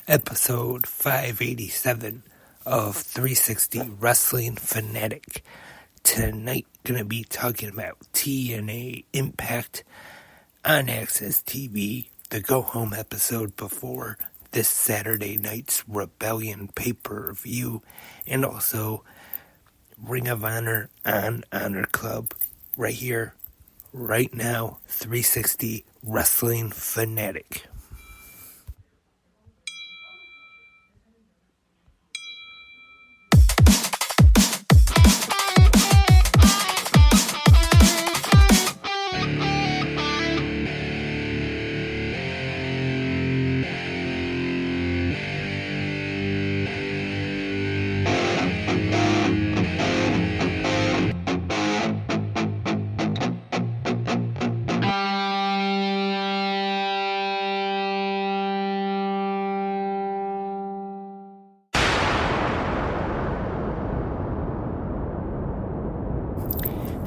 episode 587 of 360 Wrestling Fanatic. Tonight, gonna be talking about TNA Impact on Access TV, the go-home episode before this Saturday night's Rebellion pay-per-view, and also Ring of Honor on HonorClub, right here, right now, 360 Wrestling Fanatic.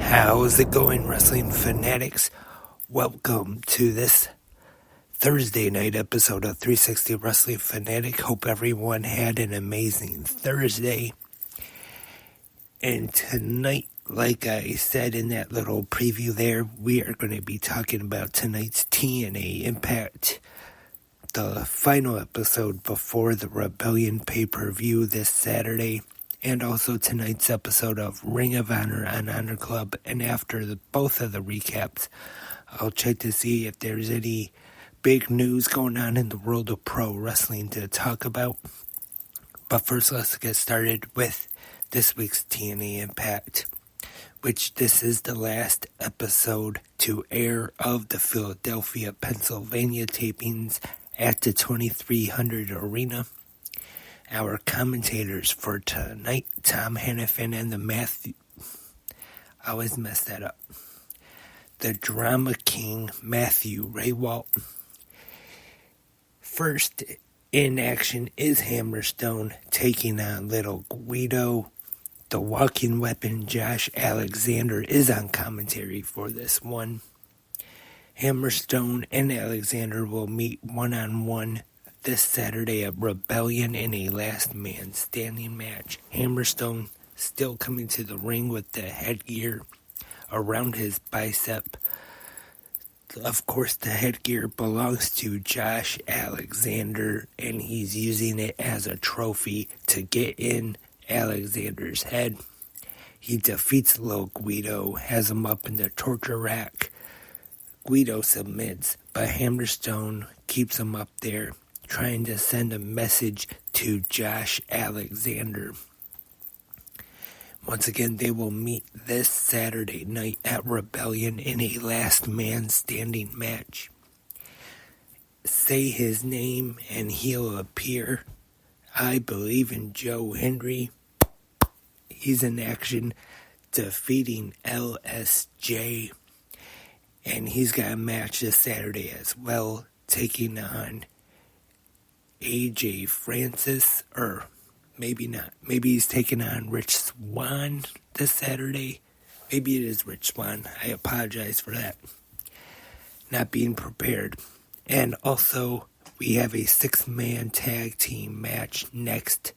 How's it going, Wrestling Fanatics? Welcome to this Thursday night episode of 360 Wrestling Fanatic. Hope everyone had an amazing Thursday. And tonight, like I said in that little preview there, we are going to be talking about tonight's TNA Impact, the final episode before the Rebellion pay-per-view this Saturday. And also tonight's episode of Ring of Honor on HonorClub. And after both of the recaps, I'll check to see if there's any big news going on in the world of pro wrestling to talk about. But first, let's get started with this week's TNA Impact, which this is the last episode to air of the Philadelphia, Pennsylvania tapings at the 2300 Arena. Our commentators for tonight, Tom Hannafin and I always mess that up. The Drama King, Matthew Raywalt. First in action is Hammerstone taking on Little Guido. The Walking Weapon, Josh Alexander, is on commentary for this one. Hammerstone and Alexander will meet one-on-one this Saturday at Rebellion in a last man standing match. Hammerstone still coming to the ring with the headgear around his bicep. Of course, the headgear belongs to Josh Alexander, and he's using it as a trophy to get in Alexander's head. He defeats Lil Guido, has him up in the torture rack. Guido submits, but Hammerstone keeps him up there, trying to send a message to Josh Alexander. Once again, they will meet this Saturday night at Rebellion in a last man standing match. Say his name and he'll appear. I believe in Joe Hendry. He's in action defeating LSJ. And he's got a match this Saturday as well, taking on AJ Francis, or maybe not. Maybe he's taking on Rich Swann this Saturday. Maybe it is Rich Swann. I apologize for that. Not being prepared. And also, we have a 6-man tag team match next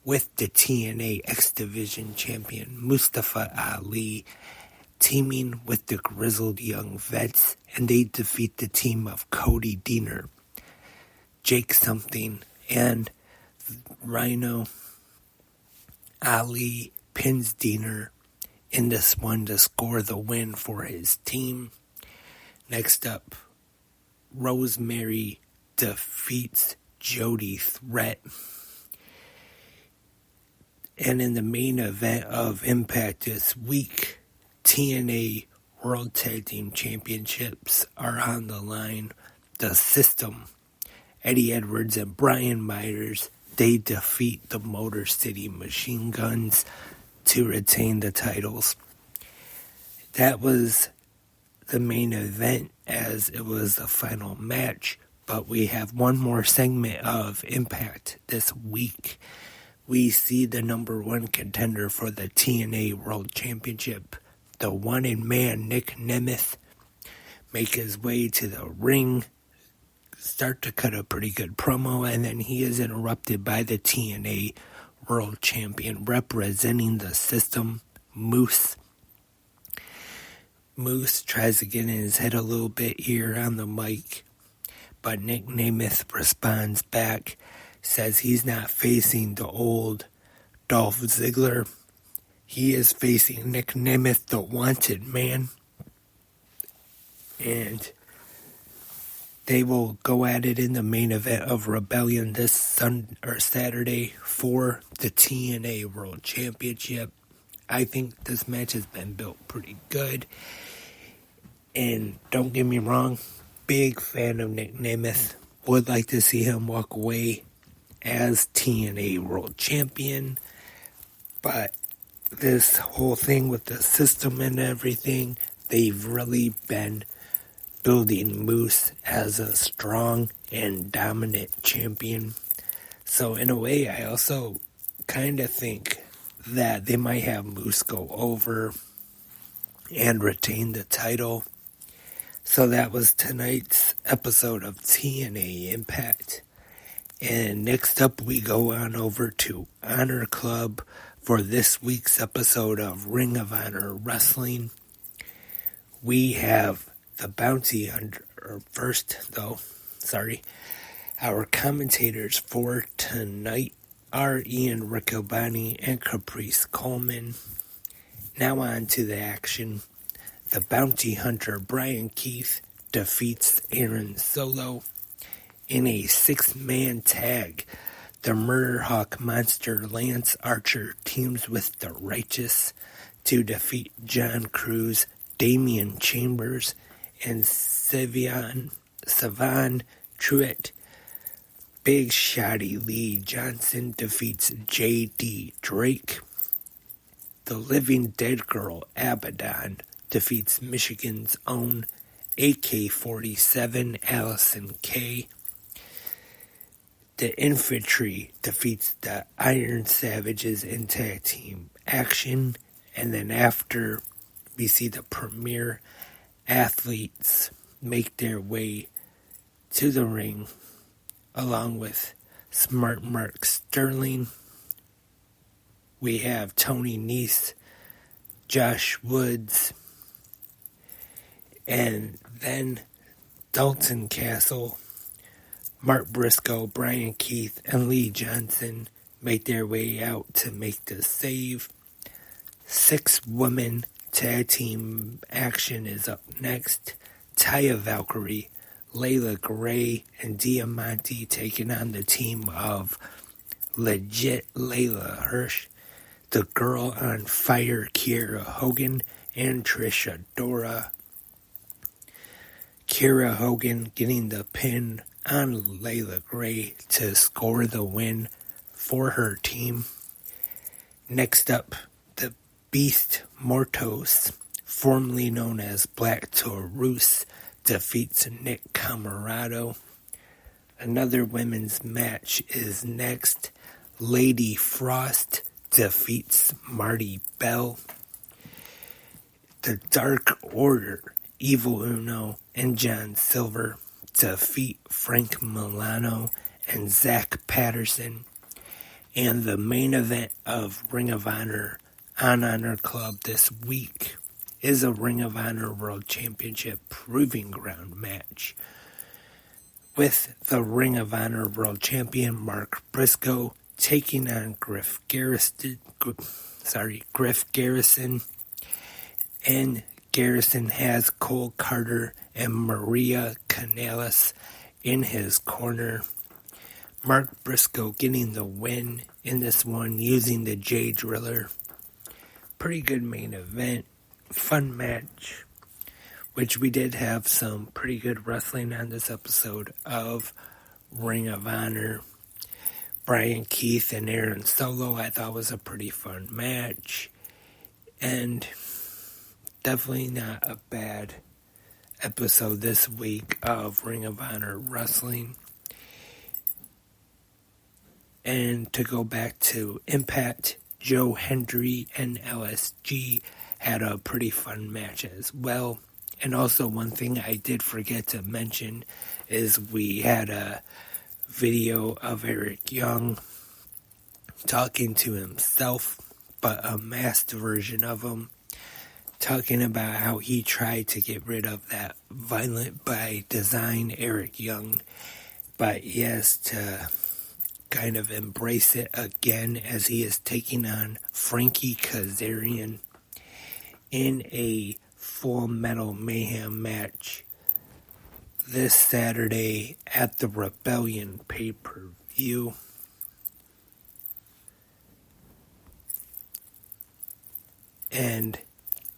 with the TNA X Division champion Mustafa Ali teaming with the Grizzled Young Vets, and they defeat the team of Cody Deaner, Jake Something, and Rhino. Ali pins Deaner in this one to score the win for his team. Next up, Rosemary defeats Jody Threat. And in the main event of Impact this week, TNA World Tag Team Championships are on the line. The System, Eddie Edwards and Brian Myers, they defeat the Motor City Machine Guns to retain the titles. That was the main event, as it was the final match, but we have one more segment of Impact this week. We see the number one contender for the TNA World Championship, the one-in-man Nick Nemeth, make his way to the ring, start to cut a pretty good promo, and then he is interrupted by the TNA World Champion representing the system, Moose. Moose tries to get in his head a little bit here on the mic, but Nick Nemeth responds back, says he's not facing the old Dolph Ziggler. He is facing Nick Nemeth, the wanted man. And they will go at it in the main event of Rebellion this Saturday for the TNA World Championship. I think this match has been built pretty good. And don't get me wrong, big fan of Nick Nemeth. Would like to see him walk away as TNA World Champion. But this whole thing with the system and everything, they've really been building Moose as a strong and dominant champion. So in a way, I also kind of think that they might have Moose go over and retain the title. So that was tonight's episode of TNA Impact. And next up, we go on over to HonorClub for this week's episode of Ring of Honor Wrestling. We have the Bounty Hunter, our commentators for tonight are Ian Riccoboni and Caprice Coleman. Now on to the action. The Bounty Hunter Brian Keith defeats Aaron Solo in a 6-man tag. The Murder Hawk Monster Lance Archer teams with the Righteous to defeat John Cruz, Damian Chambers, and Savon Truitt. Big Shotty Lee Johnson defeats J.D. Drake. The Living Dead Girl Abaddon defeats Michigan's own AK-47 Allison Kay. The Infantry defeats the Iron Savages in tag team action. And then after, we see the premier athletes make their way to the ring along with Smart Mark Sterling. We have Tony Nese, Josh Woods, and then Dalton Castle, Mark Briscoe, Brian Keith, and Lee Johnson make their way out to make the save. 6-woman tag team action is up next. Taya Valkyrie, Layla Gray, and Diamante taking on the team of Legit Layla Hirsch, the Girl on Fire Kiera Hogan, and Trisha Dora. Kiera Hogan getting the pin on Layla Gray to score the win for her team. Next up, the Beast Mortos, formerly known as Black Taurus, defeats Nick Camarado. Another women's match is next. Lady Frost defeats Marty Bell. The Dark Order, Evil Uno, and John Silver defeat Frank Milano and Zach Patterson. And the main event of Ring of Honor on HonorClub this week is a Ring of Honor World Championship Proving Ground match with the Ring of Honor World Champion Mark Briscoe taking on Griff Garrison. And Garrison has Cole Carter and Maria Kanellis in his corner. Mark Briscoe getting the win in this one using the J Driller. Pretty good main event. Fun match. Which we did have some pretty good wrestling on this episode of Ring of Honor. Brian Keith and Aaron Solo I thought was a pretty fun match. And definitely not a bad episode this week of Ring of Honor Wrestling. And to go back to Impact, Joe Hendry and LSG had a pretty fun match as well. And also one thing I did forget to mention is we had a video of Eric Young talking to himself, but a masked version of him, talking about how he tried to get rid of that violent by design Eric Young, but he has to kind of embrace it again as he is taking on Frankie Kazarian in a Full Metal Mayhem match this Saturday at the Rebellion pay-per-view. And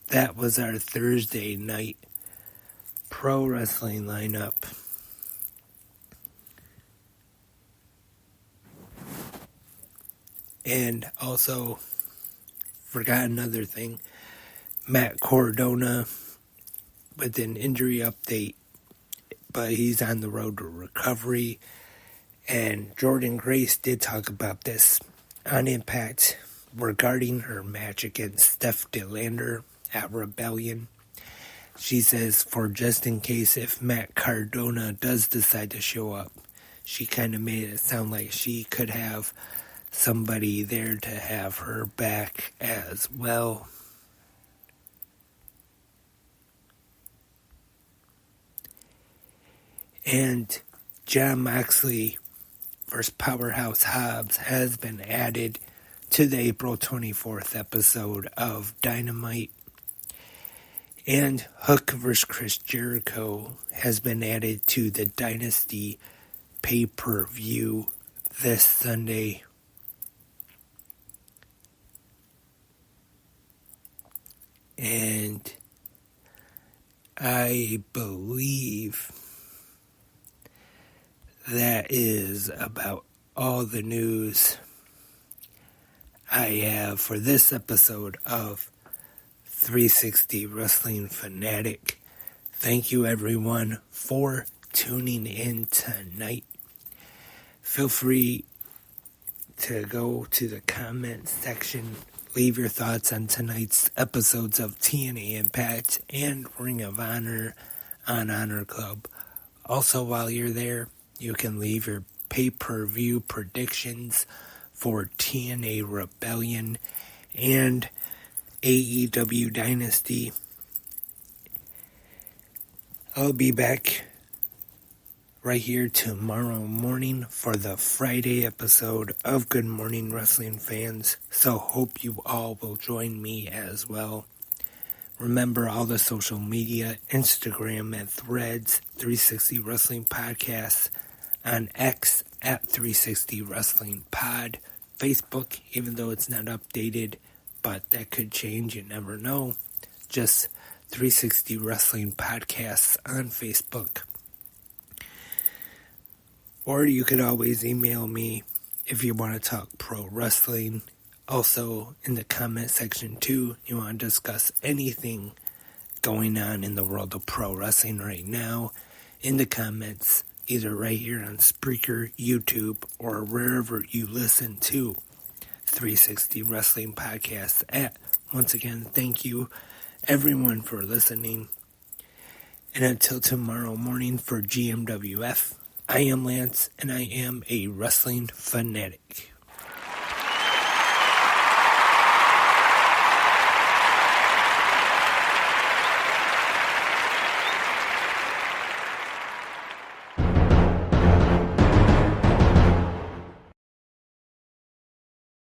that was our Thursday night pro wrestling lineup. And also, forgot another thing, Matt Cardona with an injury update, but he's on the road to recovery. And Jordan Grace did talk about this on Impact regarding her match against Steph DeLander at Rebellion. She says, for just in case if Matt Cardona does decide to show up, she kind of made it sound like she could have somebody there to have her back as well. And Jon Moxley vs. Powerhouse Hobbs has been added to the April 24th episode of Dynamite. And Hook vs. Chris Jericho has been added to the Dynasty pay-per-view this Sunday. And I believe that is about all the news I have for this episode of 360 Wrestling Fanatic. Thank you everyone for tuning in tonight. Feel free to go to the comments section, leave your thoughts on tonight's episodes of TNA Impact and Ring of Honor on HonorClub. Also, while you're there, you can leave your pay-per-view predictions for TNA Rebellion and AEW Dynasty. I'll be back right here tomorrow morning for the Friday episode of Good Morning Wrestling Fans, so hope you all will join me as well. Remember all the social media, Instagram at Threads, 360 Wrestling Podcasts, on X at 360 Wrestling Pod, Facebook, even though it's not updated, but that could change, you never know. Just 360 Wrestling Podcasts on Facebook. Or you could always email me if you want to talk pro wrestling. Also, in the comment section too, you want to discuss anything going on in the world of pro wrestling right now, in the comments, either right here on Spreaker, YouTube, or wherever you listen to 360 Wrestling Podcasts at. Once again, thank you everyone for listening. And until tomorrow morning for GMWF, I am Lance, and I am a wrestling fanatic.